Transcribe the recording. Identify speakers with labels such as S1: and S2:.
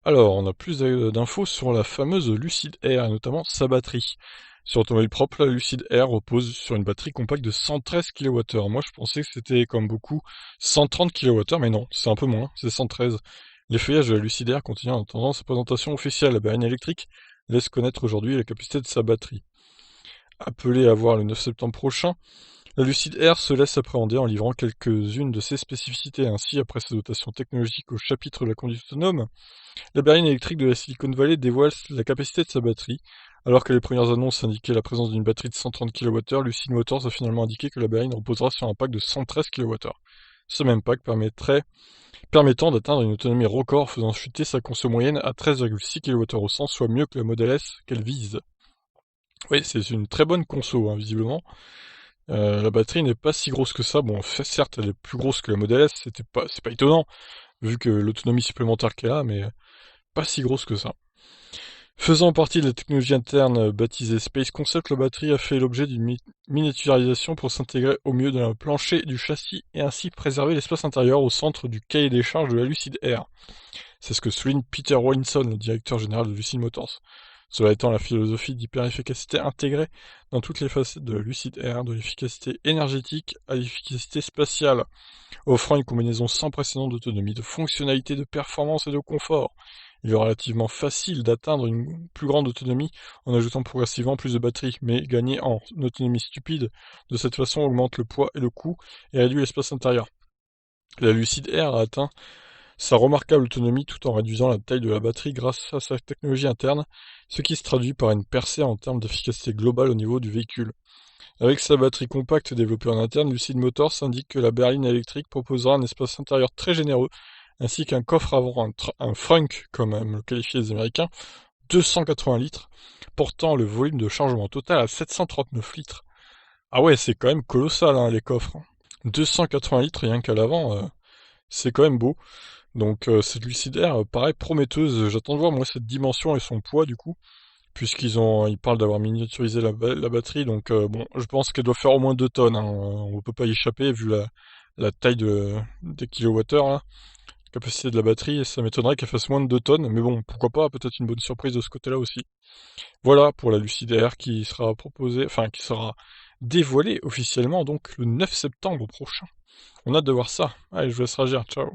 S1: Alors, on a plus d'infos sur la fameuse Lucid Air, et notamment sa batterie. Sur automobile propre, la Lucid Air repose sur une batterie compacte de 113 kWh. Moi, je pensais que c'était, comme beaucoup, 130 kWh, mais non, c'est un peu moins, c'est 113. Les feuillages de la Lucid Air continuent en attendant sa présentation officielle. La berline électrique laisse connaître aujourd'hui la capacité de sa batterie. Appelée à voir le 9 septembre prochain, la Lucid Air se laisse appréhender en livrant quelques-unes de ses spécificités. Ainsi, après sa dotation technologique au chapitre de la conduite autonome, la berline électrique de la Silicon Valley dévoile la capacité de sa batterie. Alors que les premières annonces indiquaient la présence d'une batterie de 130 kWh, Lucid Motors a finalement indiqué que la berline reposera sur un pack de 113 kWh. Ce même pack permettant d'atteindre une autonomie record, faisant chuter sa conso moyenne à 13,6 kWh au 100, soit mieux que la Model S qu'elle vise. Oui, c'est une très bonne conso, hein, visiblement. La batterie n'est pas si grosse que ça. Bon, certes, elle est plus grosse que la Model S, c'est pas étonnant, vu que l'autonomie supplémentaire qu'elle a, mais pas si grosse que ça. Faisant partie de la technologie interne baptisée Space Concept, la batterie a fait l'objet d'une miniaturisation pour s'intégrer au mieux dans le plancher du châssis et ainsi préserver l'espace intérieur au centre du cahier des charges de la Lucid Air. C'est ce que souligne Peter Rawlinson, le directeur général de Lucid Motors. Cela étant la philosophie d'hyper-efficacité intégrée dans toutes les facettes de Lucid Air, de l'efficacité énergétique à l'efficacité spatiale, offrant une combinaison sans précédent d'autonomie, de fonctionnalité, de performance et de confort. Il est relativement facile d'atteindre une plus grande autonomie en ajoutant progressivement plus de batterie, mais gagner en autonomie stupide de cette façon augmente le poids et le coût et réduit l'espace intérieur. La Lucid Air a atteint sa remarquable autonomie tout en réduisant la taille de la batterie grâce à sa technologie interne, ce qui se traduit par une percée en termes d'efficacité globale au niveau du véhicule. Avec sa batterie compacte développée en interne, Lucid Motors indique que la berline électrique proposera un espace intérieur très généreux, ainsi qu'un coffre avant un frunk, comme aiment le qualifier les Américains, 280 litres, portant le volume de chargement total à 739 litres. Ah ouais, c'est quand même colossal, hein, les coffres. 280 litres rien qu'à l'avant, c'est quand même beau. Donc cette Lucid Air paraît prometteuse. J'attends de voir moi cette dimension et son poids du coup, ils parlent d'avoir miniaturisé la batterie, donc bon, je pense qu'elle doit faire au moins 2 tonnes, hein, on peut pas y échapper vu la taille des kilowattheures, là, la capacité de la batterie, et ça m'étonnerait qu'elle fasse moins de 2 tonnes, mais bon, pourquoi pas, peut-être une bonne surprise de ce côté-là aussi. Voilà pour la Lucid Air qui sera proposée, enfin qui sera dévoilée officiellement donc le 9 septembre prochain. On a hâte de voir ça. Allez, je vous laisse réagir, ciao.